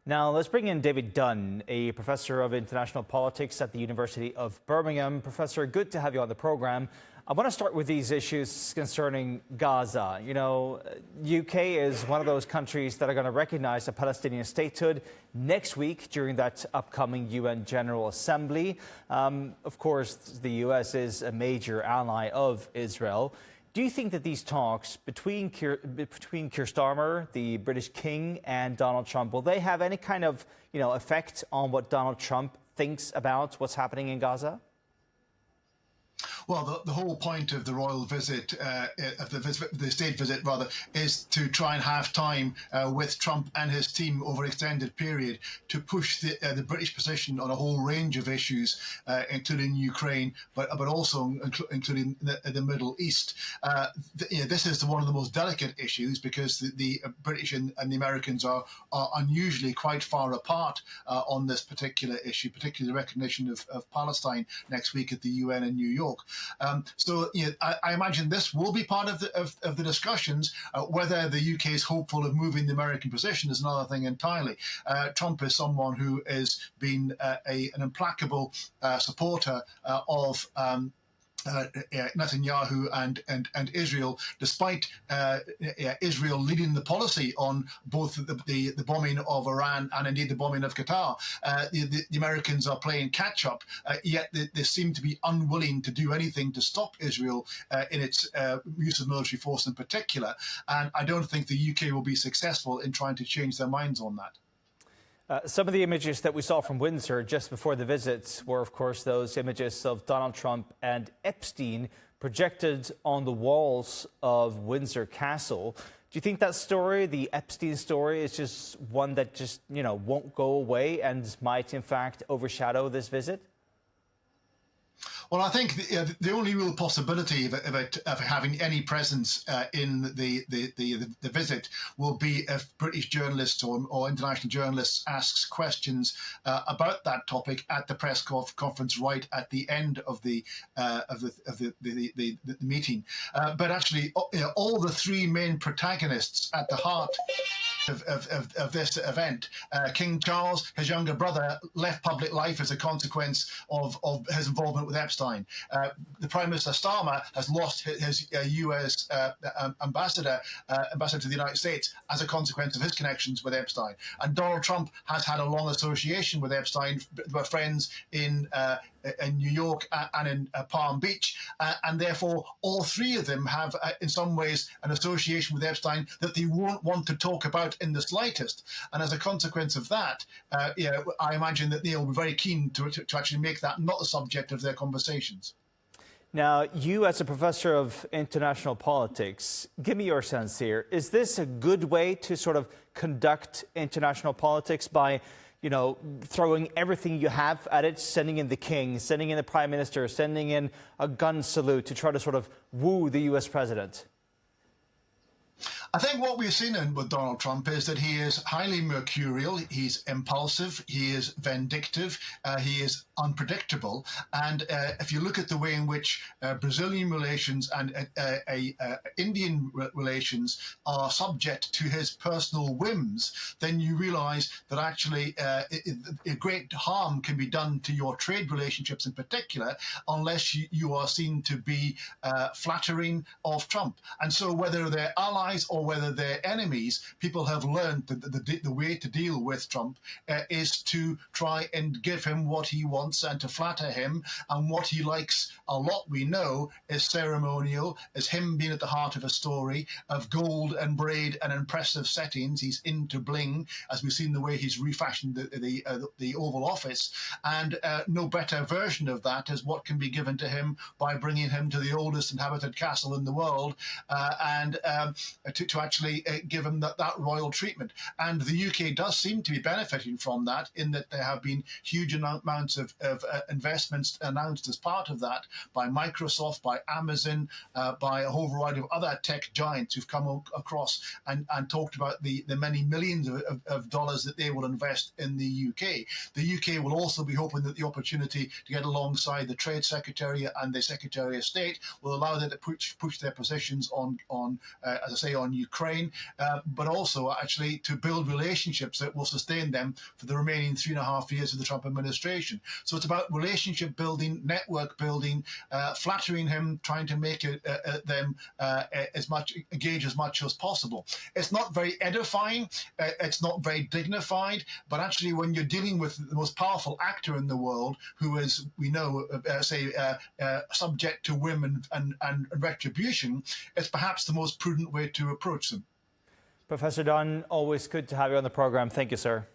Now, let's bring in David Dunn, a professor of international politics at the University of Birmingham. Professor, good to have you on the program. I want to start with these issues concerning Gaza. You know, UK is one of those countries that are going to recognize a Palestinian statehood next week during that upcoming UN General Assembly. Of course, the US is a major ally of Israel. Do you think that these talks between Keir Starmer, the British King, and Donald Trump, will they have any kind of, effect on what Donald Trump thinks about what's happening in Gaza? Well, the whole point of the royal visit, of the state visit rather, is to try and have time with Trump and his team over an extended period to push the British position on a whole range of issues, including Ukraine, but also including the Middle East. This is one of the most delicate issues because the British and the Americans are unusually quite far apart on this particular issue, particularly the recognition of Palestine next week at the UN in New York. I imagine this will be part of the discussions. Whether the UK is hopeful of moving the American position is another thing entirely. Trump is someone who has been an implacable supporter of Netanyahu and Israel, despite Israel leading the policy on both the bombing of Iran and indeed the bombing of Qatar. The Americans are playing catch up, yet they seem to be unwilling to do anything to stop Israel in its use of military force in particular. And I don't think the UK will be successful in trying to change their minds on that. Some of the images that we saw from Windsor just before the visit were, of course, those images of Donald Trump and Epstein projected on the walls of Windsor Castle. Do you think that story, the Epstein story, is just one that just, won't go away and might, in fact, overshadow this visit? Well, I think the only real possibility of having any presence in the visit will be if British journalists or international journalists asks questions about that topic at the press conference right at the end of the meeting. But actually, all the three main protagonists at the heart of this event. King Charles, his younger brother, left public life as a consequence of his involvement with Epstein. The Prime Minister Starmer has lost his US ambassador to the United States as a consequence of his connections with Epstein. And Donald Trump has had a long association with Epstein. We're friends in New York and in Palm Beach, and therefore all three of them have in some ways an association with Epstein that they won't want to talk about in the slightest. And as a consequence of that, I imagine that they'll be very keen to actually make that not the subject of their conversations. Now, you as a professor of international politics, give me your sense here. Is this a good way to sort of conduct international politics by throwing everything you have at it, sending in the king, sending in the prime minister, sending in a gun salute to try to sort of woo the US president? I think what we've seen with Donald Trump is that he is highly mercurial, he's impulsive, he is vindictive, he is unpredictable. And if you look at the way in which Brazilian relations and Indian relations are subject to his personal whims, then you realize that actually a great harm can be done to your trade relationships in particular unless you are seen to be flattering of Trump. And so whether they're allies or whether they're enemies, people have learned that the way to deal with Trump is to try and give him what he wants and to flatter him. And what he likes a lot, we know, is ceremonial, is him being at the heart of a story of gold and braid and impressive settings. He's into bling, as we've seen the way he's refashioned the Oval Office. And no better version of that is what can be given to him by bringing him to the oldest inhabited castle in the world and to actually give him that royal treatment. And the UK does seem to be benefiting from that, in that there have been huge amounts of investments announced as part of that by Microsoft, by Amazon, by a whole variety of other tech giants who've come across and talked about the many millions of dollars that they will invest in the UK. The UK will also be hoping that the opportunity to get alongside the Trade Secretary and the Secretary of State will allow them to push their positions on as I say, on Ukraine, but also actually to build relationships that will sustain them for the remaining 3.5 years of the Trump administration. So it's about relationship building, network building, flattering him, trying to make them engage as much as possible. It's not very edifying. It's not very dignified. But actually, when you're dealing with the most powerful actor in the world, who is, we know, subject to whim and retribution, it's perhaps the most prudent way to approach them. Professor Dunn, always good to have you on the program. Thank you, sir.